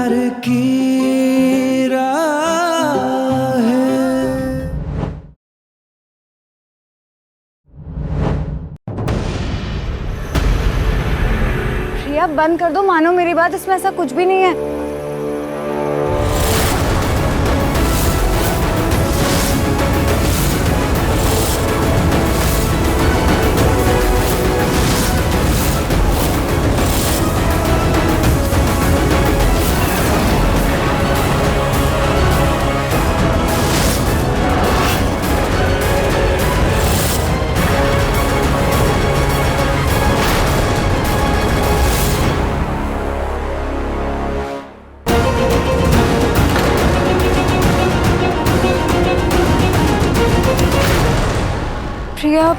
प्यार की राह है। प्रिया बंद कर दो, मानो मेरी बात, इसमें ऐसा कुछ भी नहीं है। प्रिया,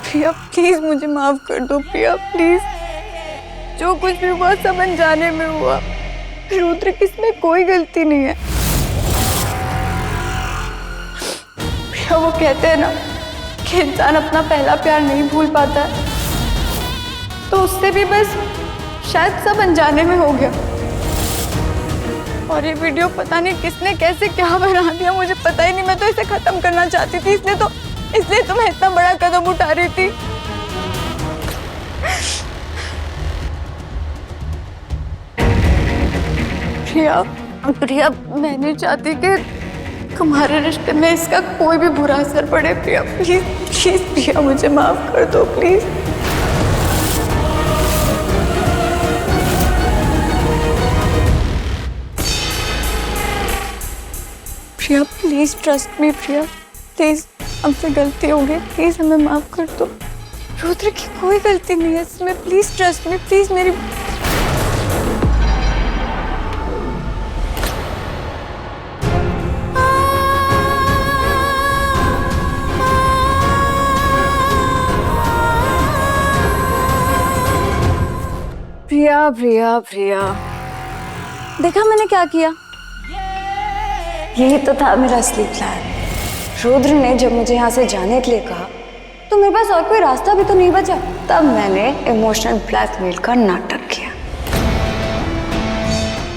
प्रिया प्लीज मुझे माफ कर दो प्रिया, प्लीज। जो कुछ भी हुआ सब अनजाने में हुआ। रुद्र की इसमें कोई गलती नहीं है। प्रिया वो कहते हैं ना कि इंसान अपना पहला प्यार नहीं भूल पाता है, तो उससे भी बस शायद सब अनजाने में हो गया। और ये वीडियो पता नहीं किसने कैसे क्या बना दिया, मुझे पता ही नहीं। मैं तो इसे खत्म करना चाहती थी, इसलिए तो मैं इतना बड़ा कदम उठा रही थी। प्रिया, प्रिया मैं नहीं चाहती कि तुम्हारे रिश्ते में इसका कोई भी बुरा असर पड़े। प्रिया प्लीज, प्लीज प्रिया मुझे माफ कर दो please. Priya please trust me Priya, please हमसे गलती हो गई, प्लीज हमें माफ कर दो। रुद्र की कोई गलती नहीं है इसमें, प्लीज ट्रस्ट मी, प्लीज मेरी। प्रिया प्रिया प्रिया, देखा मैंने क्या किया? यही तो था मेरा असली प्लान। रुद्र ने जब मुझे यहाँ से जाने के लिए कहा तो मेरे पास और कोई रास्ता भी तो नहीं बचा। तब मैंने इमोशनल ब्लैकमेल का नाटक किया,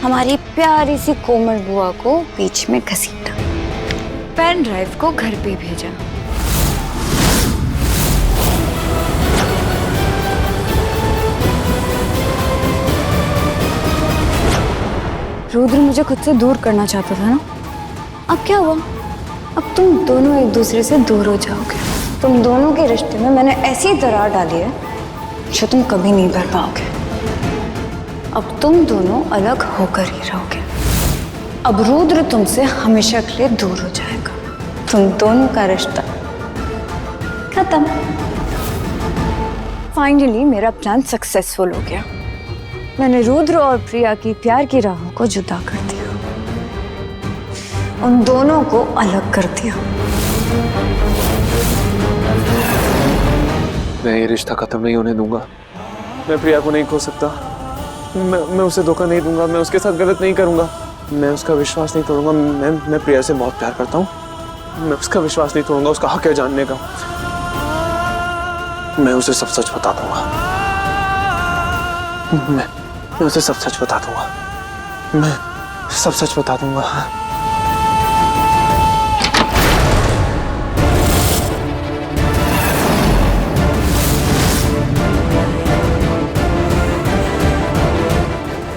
हमारी प्यारी सी कोमल बुआ को बीच में घसीटा, पेन ड्राइव को घर पे भेजा। रुद्र मुझे खुद से दूर करना चाहता था ना, अब क्या हुआ? अब तुम दोनों एक दूसरे से दूर हो जाओगे। तुम दोनों के रिश्ते में मैंने ऐसी दरार डाली है जो तुम कभी नहीं भर पाओगे। अब तुम दोनों अलग होकर ही रहोगे। अब रुद्र तुमसे हमेशा के लिए दूर हो जाएगा। तुम दोनों का रिश्ता खत्म। फाइनली मेरा प्लान सक्सेसफुल हो गया। मैंने रुद्र और प्रिया की प्यार की राहों को जुदा कर दिया, उन दोनों को अलग कर दिया। मैं ये रिश्ता खत्म नहीं होने दूंगा। मैं प्रिया को नहीं खो सकता। मैं उसे धोखा नहीं दूंगा। मैं उसके साथ गलत नहीं करूंगा। मैं उसका विश्वास नहीं तोड़ूंगा। मैं प्रिया से बहुत प्यार करता हूँ। मैं उसका विश्वास नहीं तोड़ूंगा। उसका हक है जानने का। मैं उसे सब सच बता दूंगा। मैं उसे सब सच बता दूंगा। मैं सब सच बता दूंगा।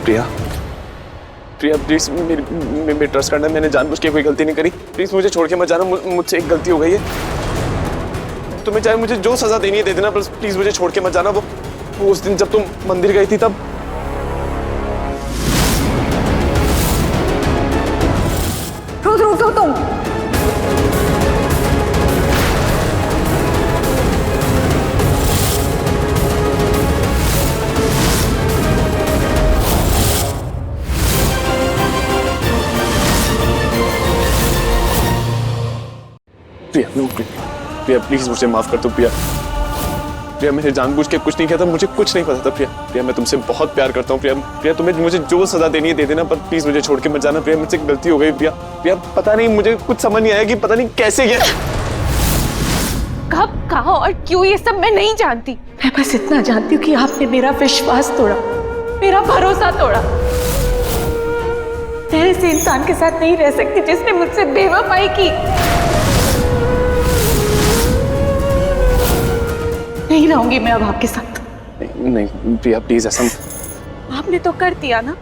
प्रिया, प्रिया प्लीज मेरी ट्रस्ट करना। मैंने जानबूझ के कोई गलती नहीं करी। प्लीज मुझे छोड़ के मत जाना। मुझसे एक गलती हो गई है। तुम्हें चाहे मुझे जो सजा देनी है दे देना, बस प्लीज मुझे छोड़ के मत जाना। वो उस दिन जब तुम मंदिर गई थी तब। रुद्र उठो तुम। प्रिया प्रिया प्लीज मुझे माफ कर दो। प्रिया प्रिया मैंने जानबूझ के कुछ नहीं किया था। मुझे कुछ नहीं पता था। प्रिया प्रिया मैं तुमसे बहुत प्यार करता हूँ। प्रिया प्रिया तुम्हें मुझे जो सजा देनी है दे देना, पर प्लीज मुझे छोड़ के मत जाना। प्रिया मुझसे गलती हो गई। प्रिया प्रिया पता नहीं, मुझे कुछ समझ नहीं आया कि पता नहीं कैसे किया। कब, कहाँ और क्यों ये सब मैं नहीं जानती। मैं बस इतना जानती हूँ कि आपने मेरा विश्वास तोड़ा, मेरा भरोसा तोड़ा। ऐसे इंसान के साथ नहीं रह सकती जिसने मुझसे बेवफाई की। नहीं रहूंगी मैं अब आपके साथ। नहीं प्रिया प्लीज ऐसा आपने तो कर दिया ना,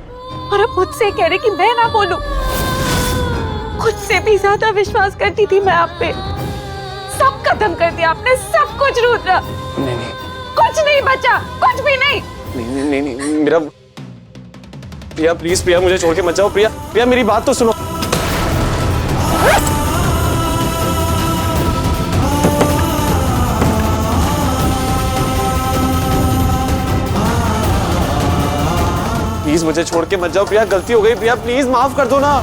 और अब मुझसे कह रहे कि मैं ना बोलूं। खुद से भी ज्यादा विश्वास करती थी मैं आप पे। सब खत्म कर दिया आपने, सब कुछ। रुद्र नहीं नहीं कुछ नहीं बचा, कुछ भी नहीं। नहीं नहीं नहीं मेरा प्रिया प्लीज प्रिया मुझे छोड़ के मत जाओ। प्रिया प्रिया मेरी बात तो सुनो। प्लीज मुझे छोड़ के मत जाओ प्रिया, गलती हो गई प्रिया, प्लीज माफ कर दो ना।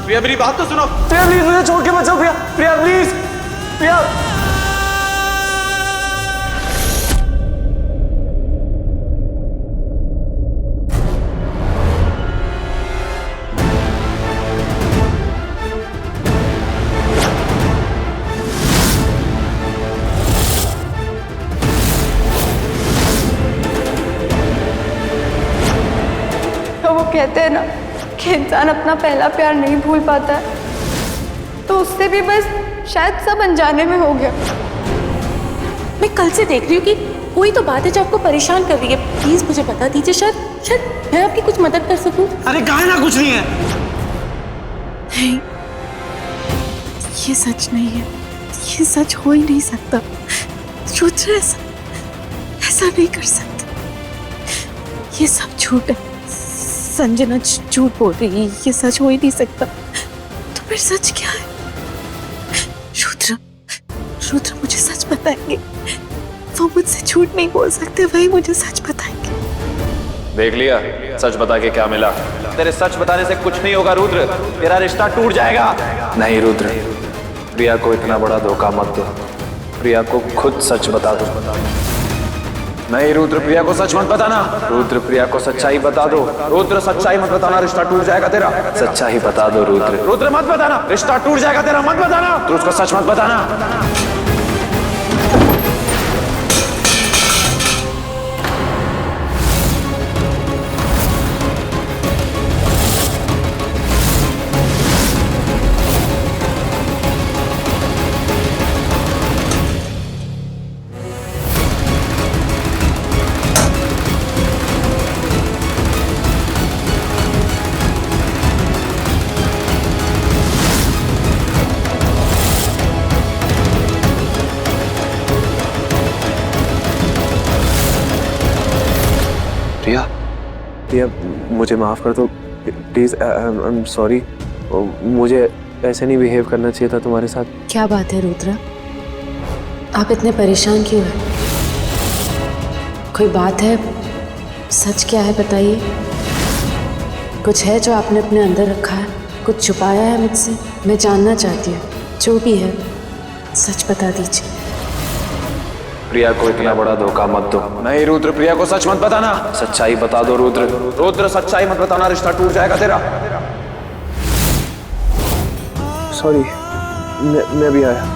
प्रिया मेरी बात तो सुनो। प्रिया प्लीज मुझे छोड़ के मत जाओ प्रिया, प्रिया प्लीज प्रिया। तो वो कहते हैं ना कि इंसान अपना पहला प्यार नहीं भूल पाता है, तो उससे भी बस शायद सब अनजाने में हो गया। मैं कल से देख रही हूँ कि कोई तो बात है जो आपको परेशान कर रही है। प्लीज मुझे बता दीजिए, शायद मैं आपकी कुछ मदद कर सकूं। अरे कहा ना कुछ नहीं है। नहीं, ये सच नहीं है, ये सच हो ही नहीं सकता। रुद्र ऐसा नहीं कर सकता। ये सब झूठ है। संजना झूठ बोल रही है, ये सच हो ही नहीं सकता। तो फिर सच क्या है? रुद्र मुझे सच बताएंगे। वो मुझसे झूठ नहीं बोल सकते, वही मुझे सच बताएंगे। देख लिया सच बता के क्या मिला? तेरे सच बताने से कुछ नहीं होगा रुद्र, तेरा रिश्ता टूट जाएगा। नहीं रुद्र, प्रिया को इतना बड़ा धोखा मत दो, प्रिया को खुद सच बता दो। नहीं रुद्र, प्रिया को सच मत बताना। रुद्र प्रिया को सच्चाई बता दो। रुद्र सच्चाई मत बताना, रिश्ता टूट जाएगा तेरा। सच्चाई बता दो रुद्र। रुद्र मत बताना, रिश्ता टूट जाएगा तेरा, मत बताना। तू उसको सच मत बताना। प्रिया प्रिया मुझे माफ कर दो प्लीज, आई एम सॉरी। मुझे ऐसे नहीं बिहेव करना चाहिए था तुम्हारे साथ। क्या बात है रुद्र, आप इतने परेशान क्यों हैं? कोई बात है? सच क्या है बताइए। कुछ है जो आपने अपने अंदर रखा है, कुछ छुपाया है मुझसे? मैं जानना चाहती हूँ, जो भी है सच बता दीजिए। प्रिया को इतना बड़ा धोखा मत दो। नहीं रुद्र, प्रिया को सच मत बताना। सच्चाई बता दो रुद्र। रुद्र सच्चाई मत बताना, रिश्ता टूट जाएगा तेरा। सॉरी, मैं भी आया।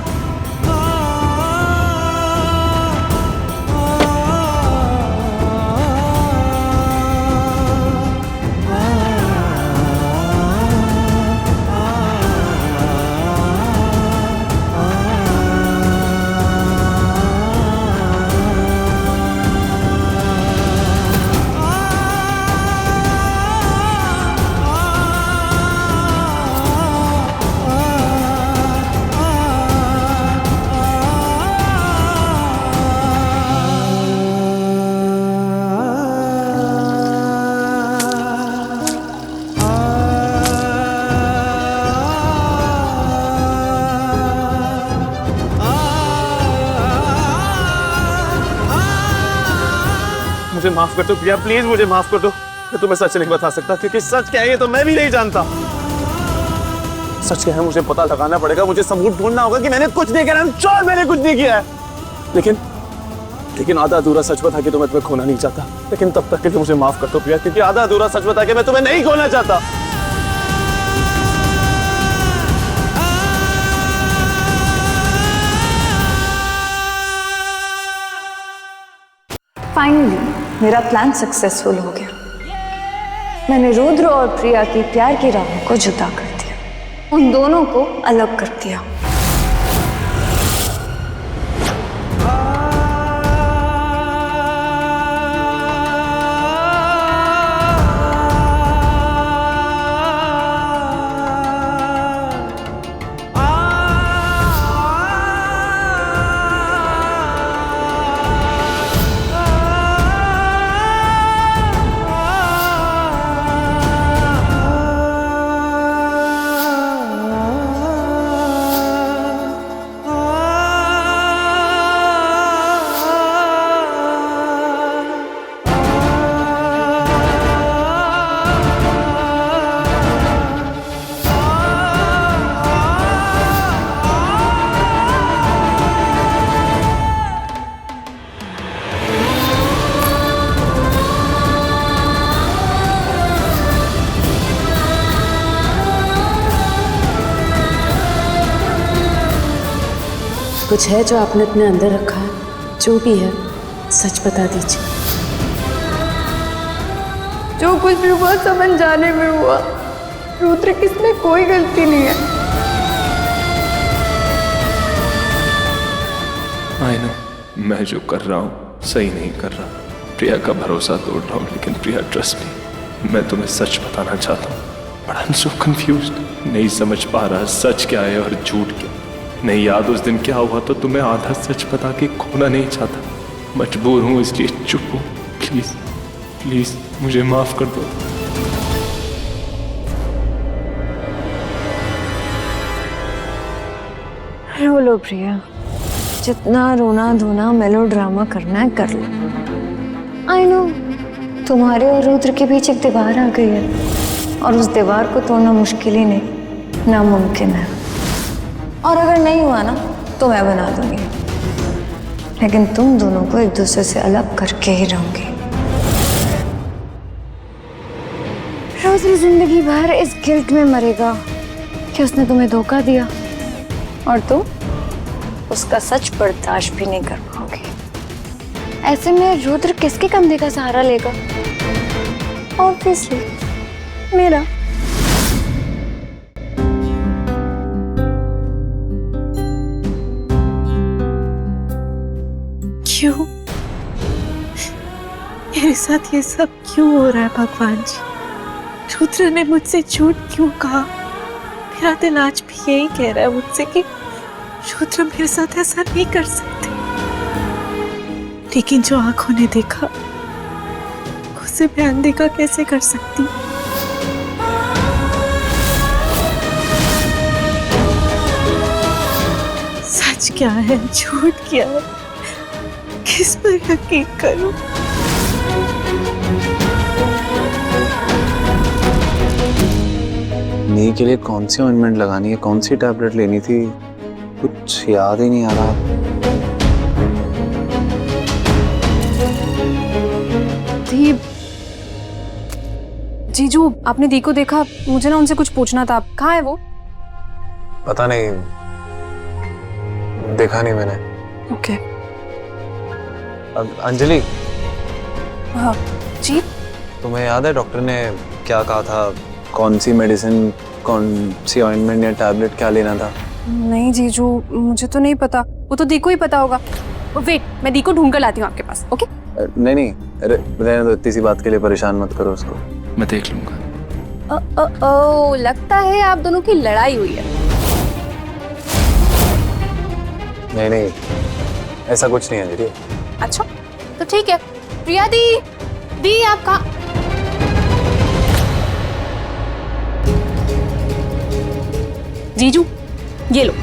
मुझे माफ कर दो प्रिया, प्लीज मुझे माफ कर दो। मैं तुम्हें सच नहीं बता सकता, क्योंकि सच क्या है ये तो मैं भी नहीं जानता। सच क्या है मुझे पता लगाना पड़ेगा, मुझे सबूत ढूंढना होगा कि मैंने कुछ नहीं किया। चोर मैंने कुछ नहीं किया है। लेकिन आधा अधूरा सच बता के तो मैं तुम्हें खोना नहीं चाहता। लेकिन तब तक के लिए मुझे माफ कर दो प्रिया, क्योंकि आधा अधूरा सच बता के मैं तुम्हें नहीं खोना चाहता। फाइनली मेरा प्लान सक्सेसफुल हो गया। मैंने रुद्र और प्रिया की प्यार की राहों को जुदा कर दिया, उन दोनों को अलग कर दिया। कुछ है जो आपने अपने अंदर रखा है, जो भी है सच बता दीजिए। जो कुछ भी हुआ सब अनजाने में हुआ। रुद्र किसमें कोई गलती नहीं है। आई नो, मैं जो कर रहा हूँ सही नहीं कर रहा, प्रिया का भरोसा तोड़ रहा हूँ, लेकिन प्रिया ट्रस्ट मी, मैं तुम्हें सच बताना चाहता हूँ। But I am so confused, नहीं समझ पा रहा सच क्या है और झूठ क्या। नहीं याद उस दिन क्या हुआ तो तुम्हें आधा सच बता के खोना नहीं चाहता, मजबूर हूँ इसलिए चुप हूँ। प्लीज प्लीज मुझे माफ कर दो। रो लो प्रिया, जितना रोना धोना मेलोड्रामा करना है कर लो। आई नो तुम्हारे और रुद्र के बीच एक दीवार आ गई है और उस दीवार को तोड़ना मुश्किल ही नहीं, नामुमकिन है। और अगर नहीं हुआ ना तो मैं बना दूंगी, लेकिन तुम दोनों को एक दूसरे से अलग करके ही रहूंगी। रुद्र जिंदगी भर इस गिल्ट में मरेगा कि उसने तुम्हें धोखा दिया, और तुम उसका सच बर्दाश्त भी नहीं कर पाओगे। ऐसे में रुद्र किसके कंधे का सहारा लेगा? ऑब्वियसली मेरा। क्यों मेरे साथ ये सब क्यों हो रहा है भगवान जी? रुद्र ने मुझसे झूठ क्यों कहा? मेरा दिल आज भी यही कह रहा है मुझसे कि रुद्र मेरे साथ ऐसा नहीं कर सकते, लेकिन जो आंखों ने देखा उसे मैं अनदेखा कैसे कर सकती? सच क्या है, झूठ क्या है, किस पर यकीन करूं? नी के लिए कौन सी ऑइंटमेंट लगानी है, कौन सी टैबलेट लेनी थी, कुछ याद ही नहीं आ रहा। दी, जीजू आपने दी को देखा? मुझे ना उनसे कुछ पूछना था। कहाँ है वो? पता नहीं, देखा नहीं मैंने। ओके। अंजलि, हाँ जी। तुम्हें याद है डॉक्टर ने क्या कहा था, कौन सी मेडिसिन, कौन सी ऑइंटमेंट या टैबलेट क्या लेना था? नहीं जीजू, मुझे तो नहीं पता, वो तो दी को ही पता होगा। वेट, मैं दी को ढूंढ कर लाती हूँ आपके पास। ओके? नहीं नहीं, रहने दो, इतनी सी बात के लिए परेशान मत करो उसको। मैं देख लूंगा। ओ, लगता है आप दोनों की लड़ाई हुई है। नहीं नहीं, ऐसा कुछ नहीं है अंजलि। अच्छा तो ठीक है। प्रिया दी आप कहाँ? जीजू ये लो,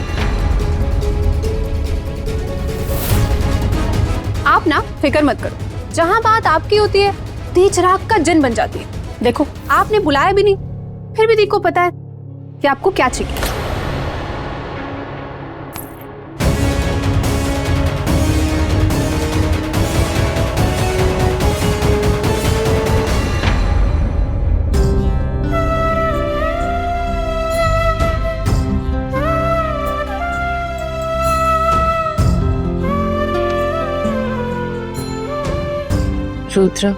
आप ना फिक्र मत करो, जहां बात आपकी होती है दी चिराग का जन बन जाती है। देखो आपने बुलाया भी नहीं, फिर भी दी को पता है कि आपको क्या चाहिए। रुद्र,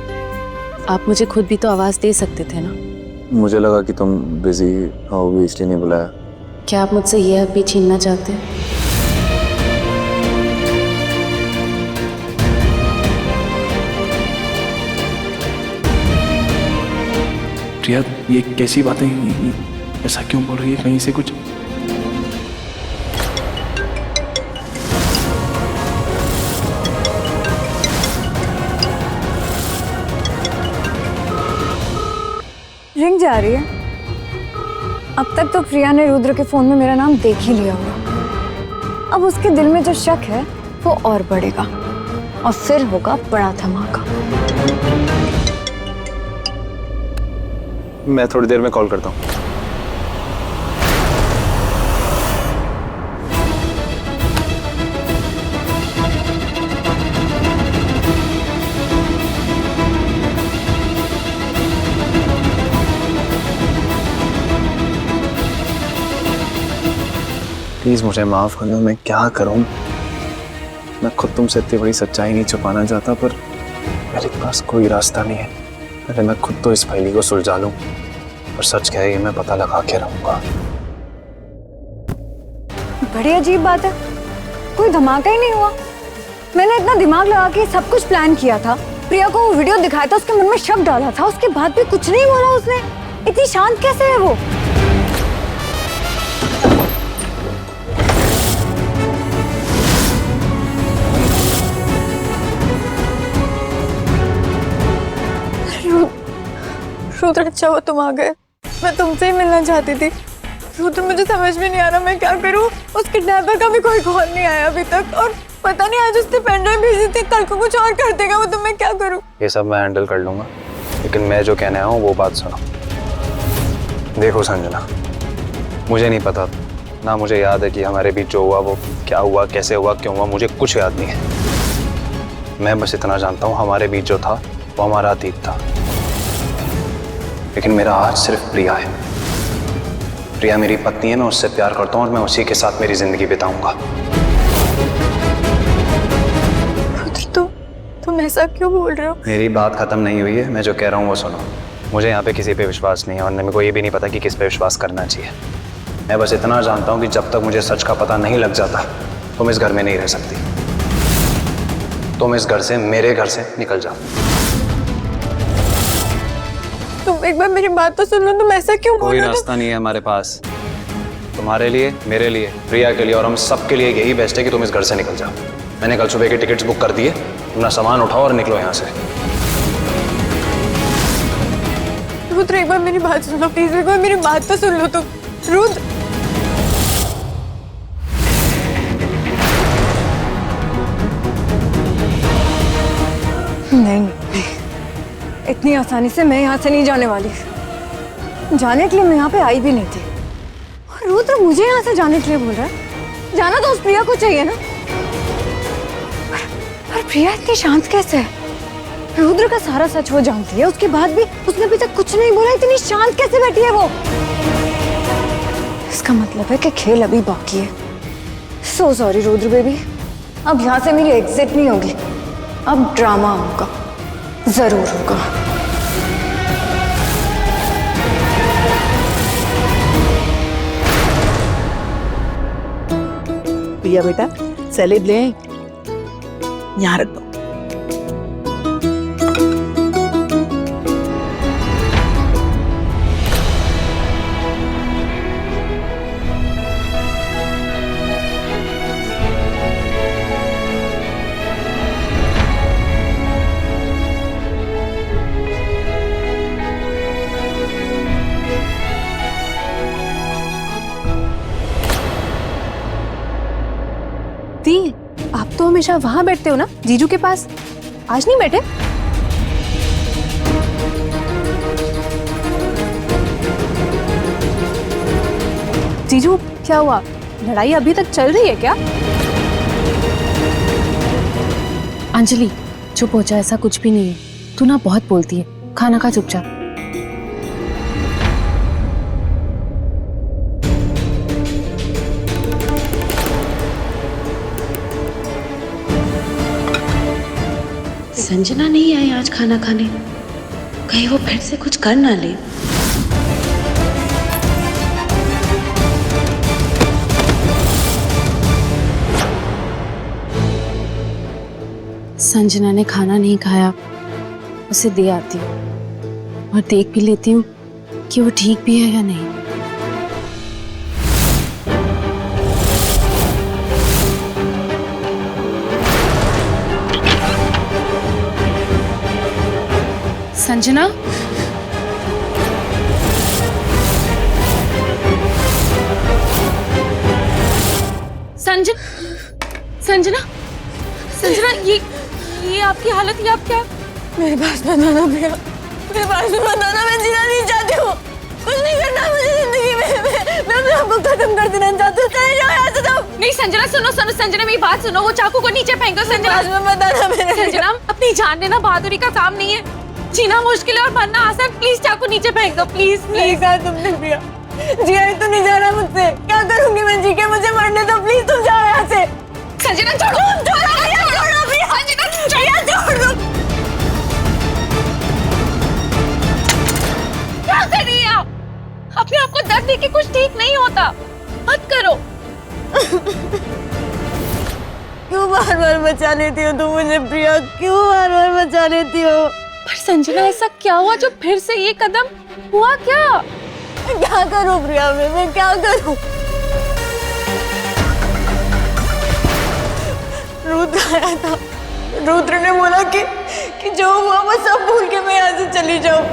आप मुझे खुद भी तो आवाज दे सकते थे ना। मुझे लगा कि तुम बिजी होगी इसलिए नहीं बुलाया। क्या आप मुझसे ये हक भी छीनना चाहते हैं? प्रिया, ये कैसी बातें, ऐसा क्यों बोल रही है? कहीं से कुछ रिंग जा रही है। अब तक तो प्रिया ने रुद्र के फोन में मेरा नाम देख ही लिया होगा। अब उसके दिल में जो शक है वो और बढ़ेगा और फिर होगा बड़ा धमाका। मैं थोड़ी देर में कॉल करता हूँ। प्लीज मुझे माफ कर दो। मैं क्या करूं? मैं खुद तुमसे इतनी बड़ी सच्चाई नहीं छुपाना चाहता, पर मेरे पास कोई रास्ता नहीं है। पहले मैं खुद तो इस पहेली को सुलझा लूं, और सच क्या है ये मैं पता लगा के रहूंगा। बड़ी अजीब बात है, कोई धमाका ही नहीं हुआ। मैंने इतना दिमाग लगा के सब कुछ प्लान किया था, प्रिया को वो वीडियो दिखाया था, उसके मन में शक डाला था, उसके बाद भी कुछ नहीं बोला उसने। इतनी शांत कैसे है वो? रुद्र, अच्छा हुआ तुम आ गए। मैं तुमसे ही मिलना चाहती थी। रुद्र, मुझे समझ में नहीं आ रहा मैं क्या करूं। उस किडनैपर का भी कोई कॉल नहीं आया अभी तक, और पता नहीं आज उसने पेनड्राइव भेजी थी, कल को कुछ और कर देगा वो, तो मैं क्या करूं? ये सब मैं हैंडल कर लूंगा, लेकिन मैं जो कहने आया हूँ वो बात सुनो। देखो संजना, मुझे नहीं पता, ना मुझे याद है कि हमारे बीच जो हुआ वो क्या हुआ, कैसे हुआ, क्यों हुआ, मुझे कुछ याद नहीं है। मैं बस इतना जानता हूँ हमारे बीच जो था वो हमारा अतीत था, लेकिन मेरा आज सिर्फ प्रिया है। प्रिया मेरी पत्नी है, मैं उससे प्यार करता हूँ और मैं उसी के साथ मेरी जिंदगी बिताऊंगा। रुद्र, तुम ऐसा क्यों बोल रहे हो? मेरी बात खत्म नहीं हुई है, मैं जो कह रहा हूँ वो सुनो। मुझे यहाँ पे किसी पे विश्वास नहीं है, और मेरे को ये भी नहीं पता कि किस पे विश्वास करना चाहिए। मैं बस इतना जानता हूँ कि जब तक मुझे सच का पता नहीं लग जाता तुम इस घर में नहीं रह सकती। तुम इस घर से, मेरे घर से निकल जाओ। तुम एक बार मेरी बात तो सुन लो, तुम ऐसा क्यों बोल कोई रहे हो? रास्ता नहीं है हमारे पास। तुम्हारे लिए, मेरे लिए, प्रिया के लिए और हम सब के लिए यही बेस्ट है कि तुम इस घर से निकल जाओ। मैंने कल सुबह की टिकट्स बुक कर दी है, अपना सामान उठाओ और निकलो यहाँ से। रुद्र, एक बार मेरी बात सुन लो प्लीज, एक बार मेरी बात तो सुन लो तुम। रुद्र, नहीं, इतनी आसानी से मैं यहाँ से नहीं जाने वाली। जाने के लिए मैं यहाँ पे आई भी नहीं थी, और रुद्र मुझे यहाँ से जाने के लिए बोल रहा है। जाना तो उस प्रिया को चाहिए ना। पर प्रिया इतनी शांत कैसे है? रुद्र का सारा सच वो जानती है, उसके बाद भी उसने अभी तक कुछ नहीं बोला। इतनी शांत कैसे बैठी है वो? इसका मतलब है कि खेल अभी बाकी है। सो सॉरी रुद्र बेबी, अब यहाँ से मेरी एग्जिट नहीं होगी, अब ड्रामा होगा, जरूर होगा। प्रिया बेटा, सैलेड ले आई, यहाँ रख दो। दी, आप तो हमेशा वहां बैठते हो ना जीजू के पास, आज नहीं बैठे? जीजू क्या हुआ, लड़ाई अभी तक चल रही है क्या? अंजलि चुप हो जा, ऐसा कुछ भी नहीं है। तू ना बहुत बोलती है, खाना खा चुपचाप। संजना नहीं आई आज खाना खाने, कहीं वो फिर से कुछ कर ना ले। संजना ने खाना नहीं खाया, उसे दे आती हूँ और देख भी लेती हूँ कि वो ठीक भी है या नहीं। संजना, संजना, संजना, संजना, ये आपकी हालत, ये आप क्या? मेरे पास बताना प्रिया, मेरे पास बताना, मैं जीना नहीं चाहती हूँ, कुछ नहीं करना मुझे जिंदगी में, मैं अपने आप को खत्म कर देना चाहती हूँ। चले जाओ यहाँ से तुम। नहीं संजना, सुनो सुनो, संजना मेरी बात सुनो, वो चाकू को नीचे फेंको। संजना, बताना मेरे संजना, अपनी जान लेना बहादुरी का काम नहीं है, जीना मुश्किल है और मरना आसान। प्लीज चाकू नीचे फेंक दो, प्लीज प्लीज। कहा तुमने प्रिया, जिया ही तो नहीं जा रहा मुझसे, क्या करूंगी मैं जी के, मुझे मरने दो प्लीज, तुम जाओ यहाँ से। संजना छोड़ दो, क्या कर रही है आप? अपने आप को दर्द देके कुछ ठीक नहीं होता, मत करो। क्यों बार बार बचा लेती हो तुम मुझे प्रिया, क्यों बार बार बचा लेती हो? पर संजना, ऐसा क्या हुआ जो फिर से ये कदम हुआ? क्या करूं प्रिया, मैं क्या करूं? रुद्र आया था, रुद्र ने बोला कि जो हुआ वो सब भूल के मैं यहाँ से चली जाऊं।